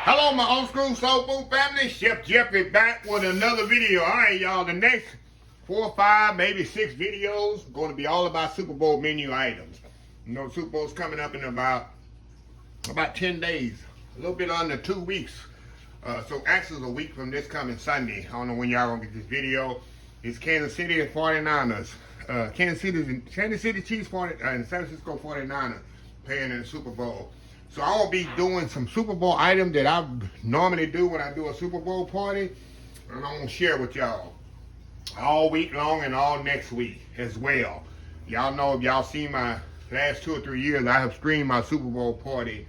Hello, my old school soul food family. Chef Jeff is back with another video. All right, y'all. The next 4 or 5, maybe 6 videos going to be all about Super Bowl menu items. You know, Super Bowl's coming up in about 10 days, a little bit under 2 weeks. So actually, it's a week from this coming Sunday. I don't know when y'all gonna get this video. It's Kansas City and 49ers. Kansas City Chiefs and San Francisco 49ers playing in the Super Bowl. So I will be doing some Super Bowl items that I normally do when I do a Super Bowl party, and I'm gonna share with y'all all week long and all next week as well. Y'all know, if y'all seen my last 2 or 3 years, I have streamed my Super Bowl party,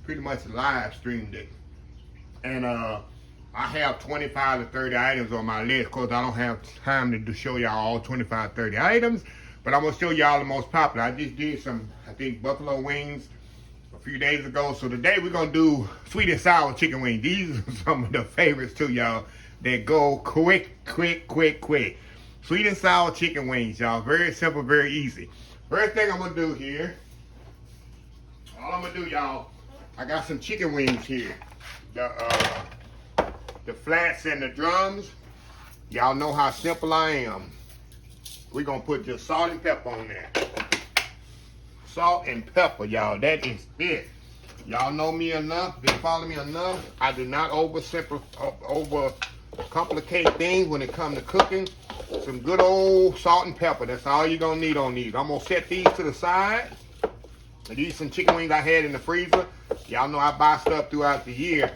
pretty much live streamed it. And I have 25 to 30 items on my list. Of course, I don't have time to show y'all all 25, 30 items, but I'm gonna show y'all the most popular. I just did some, I think, buffalo wings a few days ago. So today we're gonna do sweet and sour chicken wings. These are some of the favorites too, y'all, that go quick. Sweet and sour chicken wings, y'all. Very simple, very easy. First thing I'm gonna do here, all I'm gonna do, y'all, I got some chicken wings here. The flats and the drums. Y'all know how simple I am. We're gonna put just salt and pepper on there. Salt and pepper, y'all. That is it. Y'all know me enough, been following me enough. I do not over complicate things when it comes to cooking. Some good old salt and pepper. That's all you're gonna need on these. I'm gonna set these to the side. These some chicken wings I had in the freezer. Y'all know I buy stuff throughout the year.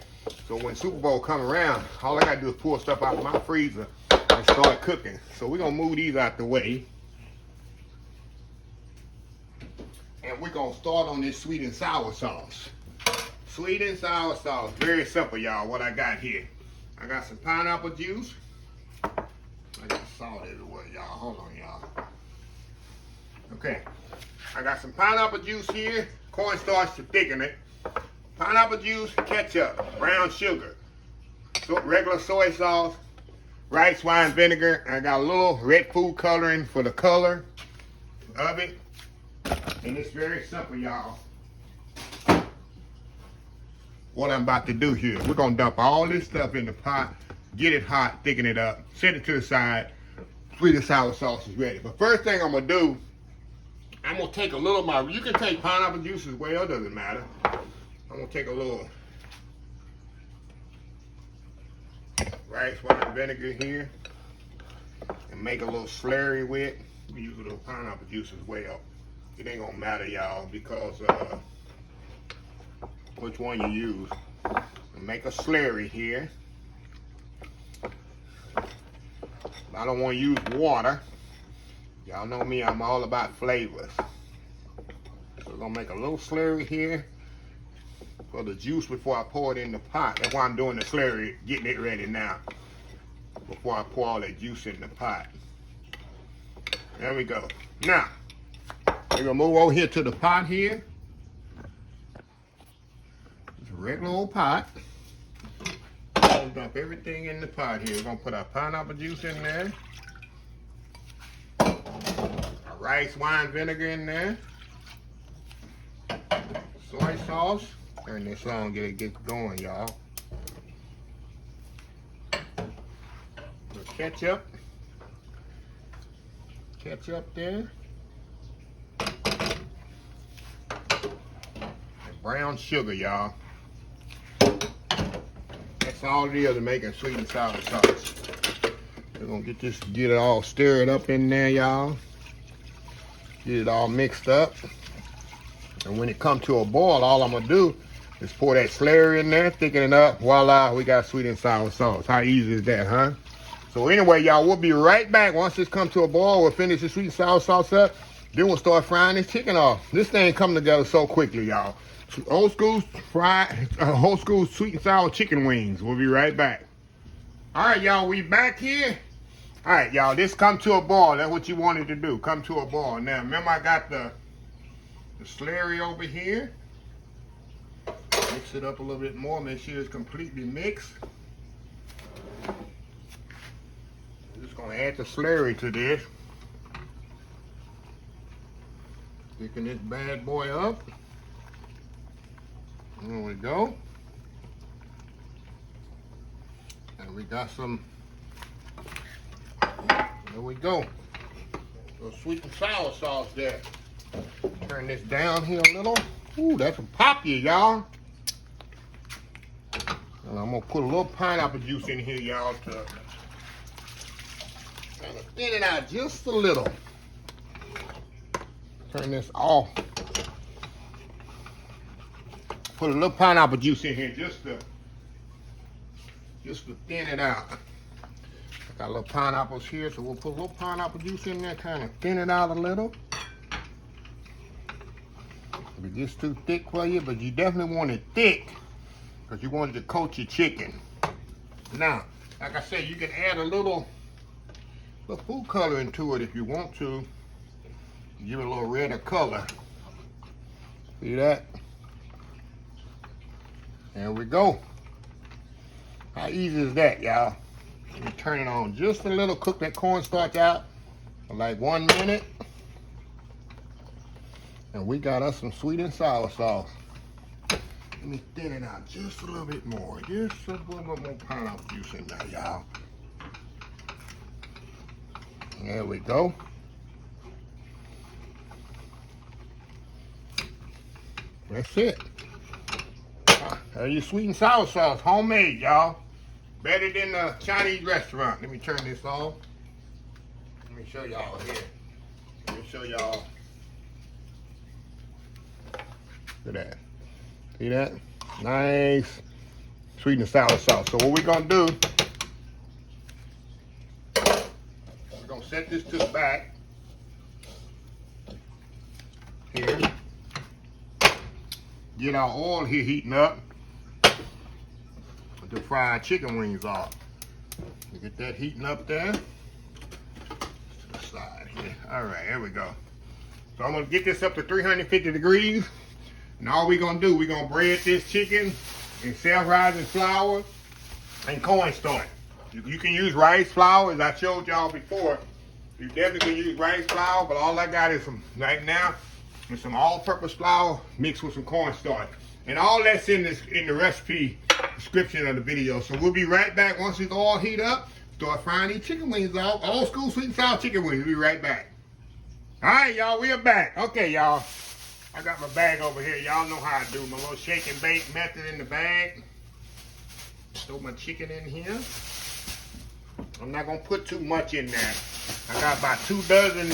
So when Super Bowl come around, all I gotta do is pull stuff out of my freezer and start cooking. So we're gonna move these out the way. And we're gonna start on this sweet and sour sauce. Sweet and sour sauce, very simple, y'all, what I got here. I got some pineapple juice. I got salt everywhere, y'all. Hold on, y'all. Okay, I got some pineapple juice here, cornstarch to thicken it. Pineapple juice, ketchup, brown sugar, regular soy sauce, rice wine vinegar. I got a little red food coloring for the color of it. And it's very simple, y'all. What I'm about to do here, we're gonna dump all this stuff in the pot, get it hot, thicken it up, set it to the side. Sweet and sour sauce is ready. But first thing I'm gonna do, I'm gonna take a little of my, you can take pineapple juice as well, doesn't matter. I'm gonna take a little rice wine vinegar here and make a little slurry with. We use a little pineapple juice as well. It ain't gonna matter, y'all, because which one you use. Make a slurry here. I don't want to use water. Y'all know me, I'm all about flavors. So we're gonna make a little slurry here for the juice before I pour it in the pot. That's why I'm doing the slurry, getting it ready now, before I pour all that juice in the pot. There we go. Now, we're gonna move over here to the pot here. It's a regular old pot. We'll dump everything in the pot here. We're gonna put our pineapple juice in there. Our rice wine vinegar in there. Soy sauce. Turn this on, get it going, y'all. The ketchup. Ketchup there. And brown sugar, y'all. That's all it is to making sweet and sour sauce. We're gonna get it all stirred up in there, y'all. Get it all mixed up. And when it comes to a boil, all I'm gonna do is pour that slurry in there, thicken it up. Voila, we got sweet and sour sauce. How easy is that, huh? So anyway, y'all, we'll be right back. Once this comes to a boil, we'll finish the sweet and sour sauce up. Then we'll start frying this chicken off. This thing come together so quickly, y'all. Old school sweet and sour chicken wings. We'll be right back. All right, y'all, we back here. All right, y'all, this come to a boil. That's what you wanted to do, come to a boil. Now, remember I got the slurry over here. Mix it up a little bit more, make sure it's completely mixed. I'm just gonna add the slurry to this. Thicken this bad boy up. There we go. And we got some, there we go. A sweet and sour sauce there. Turn this down here a little. Ooh, that's a pop here, y'all. And I'm gonna put a little pineapple juice in here, y'all, to kind of thin it out just a little. Turn this off. Put a little pineapple juice in here just to thin it out. I got little pineapples here, so we'll put a little pineapple juice in there, kind of thin it out a little. If it's just too thick for you, but you definitely want it thick because you want it to coat your chicken. Now, like I said, you can add a little food coloring to it if you want to. Give it a little redder color. See that? There we go. How easy is that, y'all? Let me turn it on just a little. Cook that cornstarch out for like 1 minute. And we got us some sweet and sour sauce. Let me thin it out just a little bit more. Just a little bit more pineapple juice in there, y'all. There we go. That's it. There's your sweet and sour sauce, homemade, y'all. Better than the Chinese restaurant. Let me turn this off. Let me show y'all here. Let me show y'all. Look at that. See that? Nice sweet and sour sauce. So what we're gonna do, we're gonna set this to the back here. Get our oil here heating up with the fried chicken wings off. You get that heating up there. To the side here. All right, here we go. So I'm gonna get this up to 350 degrees. And all we're gonna do, we're gonna bread this chicken in self-rising flour and cornstarch. You can use rice flour, as I showed y'all before. You definitely can use rice flour, but all I got is some, right now, is some all-purpose flour mixed with some cornstarch. And all that's in the recipe description of the video. So we'll be right back once it's all heat up. Start frying these chicken wings off. Old school sweet and sour chicken wings. We'll be right back. All right, y'all, we are back. Okay, y'all. I got my bag over here. Y'all know how I do my little shake and bake method in the bag. Throw my chicken in here. I'm not gonna put too much in there. I got about 2 dozen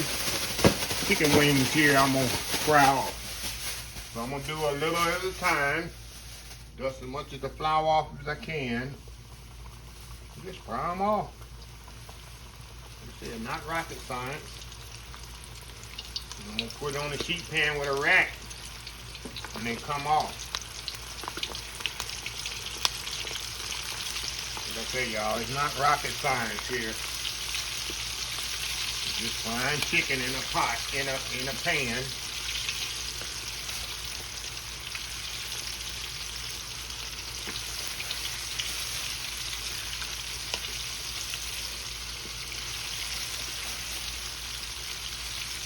chicken wings here I'm gonna fry off. So I'm gonna do a little at a time. Dust as much of the flour off as I can. Just fry them off. It's not rocket science. I'm gonna put it on the sheet pan with a rack and then come off. Like I say, y'all, it's not rocket science here. Just frying chicken in a pot, in a pan.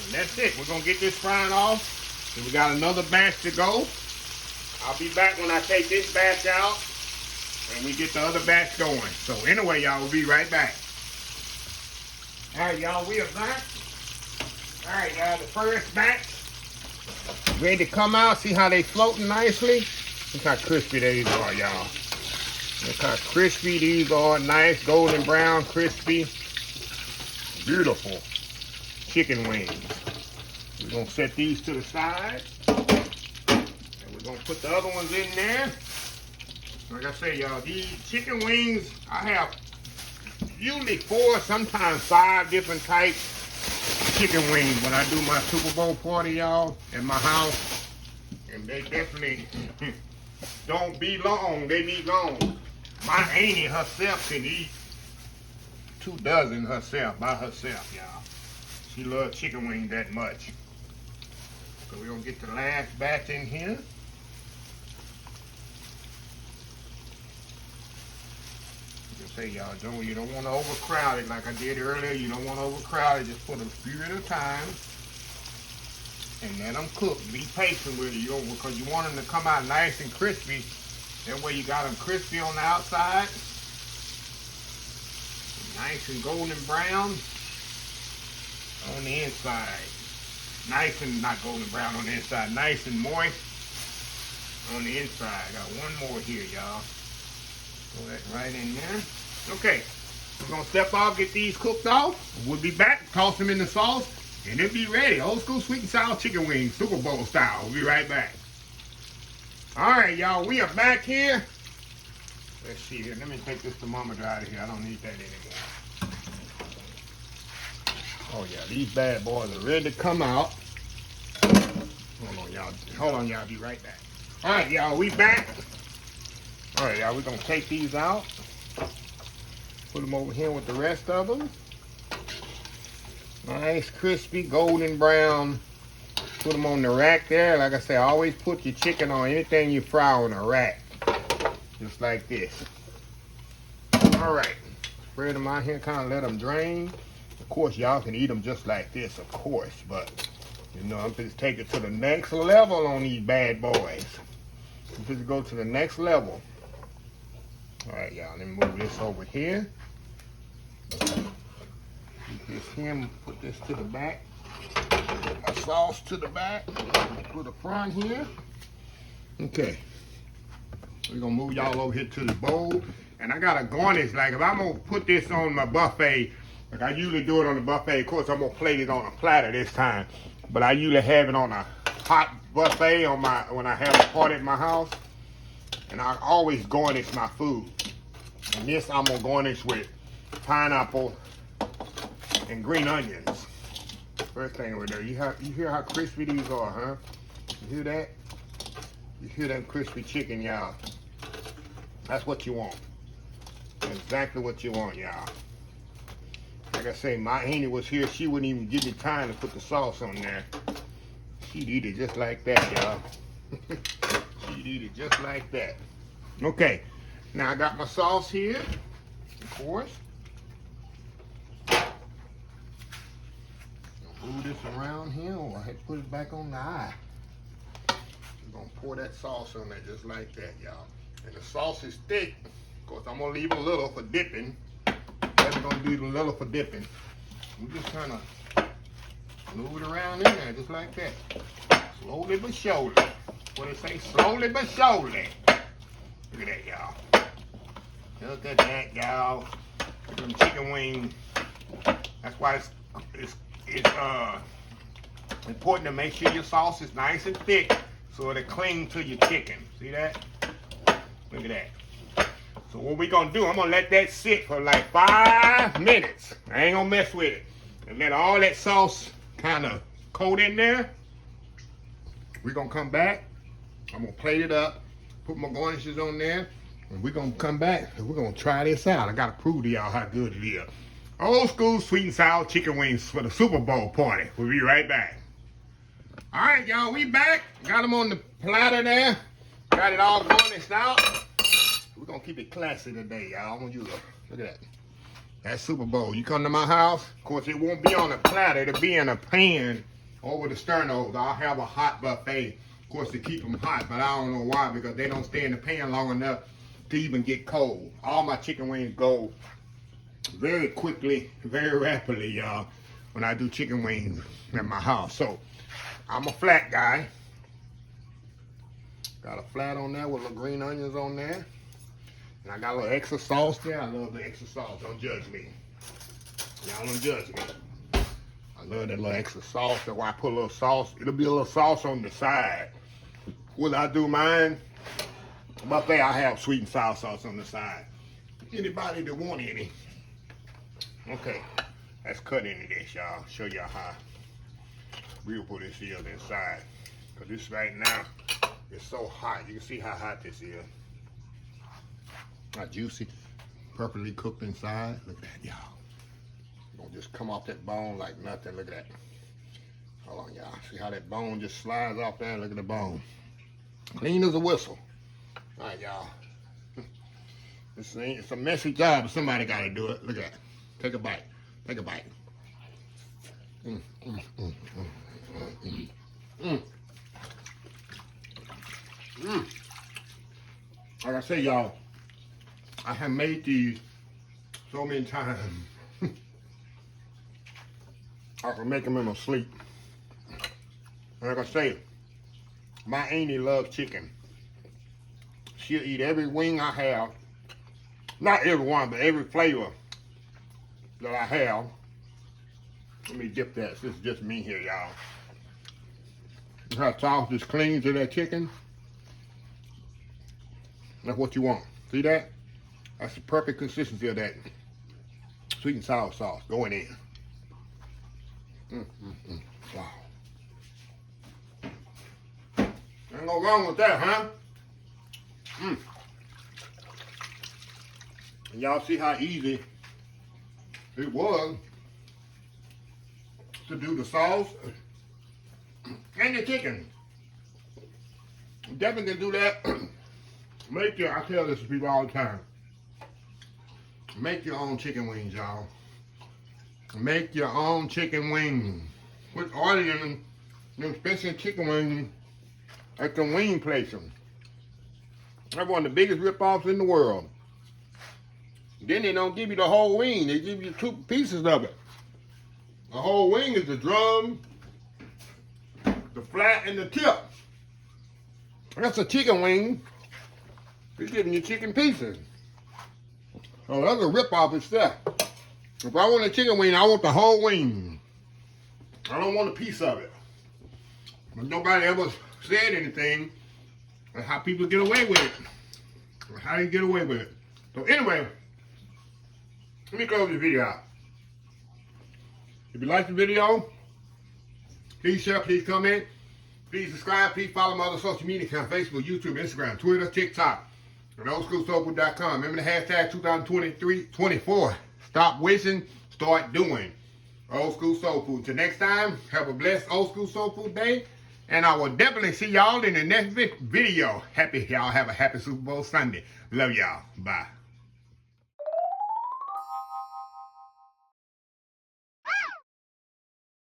And that's it. We're gonna get this frying off. And we got another batch to go. I'll be back when I take this batch out and we get the other batch going. So anyway, y'all, we'll be right back. All right, y'all, we are back. All right, y'all, the first batch ready to come out. See how they floating nicely? Look how crispy these are, y'all. Look how crispy these are. Nice, golden brown, crispy. Beautiful chicken wings. We're gonna set these to the side. And we're gonna put the other ones in there. Like I say, y'all, these chicken wings, I have usually 4, sometimes 5 different types of chicken wings when I do my Super Bowl party, y'all, at my house. And they definitely don't be long, they be long. My auntie herself can eat 2 dozen herself, by herself, y'all. She loves chicken wings that much. So we're gonna get the last batch in here. Say, y'all, you don't want to overcrowd it like I did earlier. You don't want to overcrowd it. Just put a few at a time and let them cook. Be patient with it, because you want them to come out nice and crispy. That way you got them crispy on the outside Nice and golden brown on the inside. Nice and not golden brown on the inside. Nice and moist on the inside. Got one more here, y'all. Throw that right in there. Okay, we're gonna step off, get these cooked off. We'll be back, toss them in the sauce, and they'll be ready. Old school sweet and sour chicken wings, Super Bowl style. We'll be right back. All right, y'all, we are back here. Let's see here. Let me take this thermometer out of here. I don't need that anymore. Oh yeah, these bad boys are ready to come out. Hold on, y'all. Hold on, y'all. Be right back. All right, y'all, we back. All right, y'all, we're gonna take these out. Put them over here with the rest of them. Nice, crispy, golden brown. Put them on the rack there. Like I say, always put your chicken on anything you fry on a rack. Just like this. All right. Spread them out here, kind of let them drain. Of course, y'all can eat them just like this, of course. But, you know, I'm just take it to the next level on these bad boys. I'm just go to the next level. All right, y'all. Let me move this over here. Keep this here and put this to the back. Put my sauce to the back. Put the front here. Okay. We're gonna move y'all over here to the bowl. And I got a garnish, like if I'm gonna put this on my buffet, like I usually do it on the buffet. Of course, I'm gonna plate it on a platter this time. But I usually have it on a hot buffet on when I have a party at my house. And I always garnish my food. And this I'm gonna garnish with pineapple and green onions. First thing over there, you hear how crispy these are, huh? You hear that? You hear that crispy chicken, y'all? That's what you want. That's exactly what you want, y'all. Like I say, my auntie was here. She wouldn't even give me time to put the sauce on there. She'd eat it just like that, y'all. She'd eat it just like that. Okay, now I got my sauce here, of course. Move this around here, or I had to put it back on the eye. We're gonna pour that sauce on there just like that, y'all. And the sauce is thick. Of course, I'm gonna leave a little for dipping. We're gonna do a little for dipping. We just kind of move it around in there just like that. Slowly but surely. What do they say? Slowly but surely. Look at that, y'all. Look at that, y'all. Them chicken wings. That's why it's important to make sure your sauce is nice and thick so it'll cling to your chicken. See that? Look at that. So what we gonna do, I'm gonna let that sit for like 5 minutes. I ain't gonna mess with it. And let all that sauce kind of coat in there. We're gonna come back. I'm gonna plate it up, put my garnishes on there, and we're gonna come back and we're gonna try this out. I gotta prove to y'all how good it is. Old school sweet and sour chicken wings for the Super Bowl party. We'll be right back. All right, y'all, we back. Got them on the platter there. Got it all garnished out. We're gonna keep it classy today, y'all. I'm gonna use look at that. That's Super Bowl. You come to my house, of course, it won't be on a platter. It'll be in a pan over the sternos. I'll have a hot buffet, of course, to keep them hot, but I don't know why, because they don't stay in the pan long enough to even get cold. All my chicken wings go very quickly, very rapidly, y'all, when I do chicken wings at my house. So, I'm a flat guy. Got a flat on there with little green onions on there. And I got a little extra sauce there. I love the extra sauce. Don't judge me. Y'all don't judge me. I love that little extra sauce. That's why I put a little sauce. It'll be a little sauce on the side. Will I do mine? Buffet, I have sweet and sour sauce on the side. Anybody that want any. Okay, let's cut into this, y'all. Show y'all how we'll put this here inside. Because this right now is so hot. You can see how hot this is. Not juicy, perfectly cooked inside. Look at that, y'all. Gonna just come off that bone like nothing. Look at that. Hold on, y'all. See how that bone just slides off there? Look at the bone. Clean as a whistle. All right, y'all. It's a messy job, but somebody got to do it. Look at that. Take a bite. Take a bite. Like I say, y'all, I have made these so many times. I can make them in my sleep. Like I say, my auntie loves chicken. She'll eat every wing I have. Not every one, but every flavor that I have. Let me dip that. This is just me here, y'all. How sauce is clean to that chicken. That's what you want. See that? That's the perfect consistency of that sweet and sour sauce going in. Wow. Ain't no wrong with that, huh? And y'all see how easy it was to do the sauce and the chicken. Definitely can do that. Make your, I tell this to people all the time. Make your own chicken wings, y'all. Make your own chicken wings. Put oil in them special chicken wings at the wing places. That's one of the biggest rip-offs in the world. Then they don't give you the whole wing. They give you 2 pieces of it. The whole wing is the drum, the flat, and the tip. That's a chicken wing. He's giving you chicken pieces. So that's a rip-off itself. If I want a chicken wing, I want the whole wing. I don't want a piece of it. But nobody ever said anything on how people get away with it. Or how you get away with it. So anyway, let me close this video out. If you like the video, please share, please comment, please subscribe, please follow my other social media accounts, Facebook, YouTube, Instagram, Twitter, TikTok, and oldschoolsoulfood.com. Remember the hashtag 2023-24. Stop wishing, start doing. Old School Soul Food. Till next time, have a blessed Old School Soul Food day. And I will definitely see y'all in the next video. Y'all have a happy Super Bowl Sunday. Love y'all. Bye.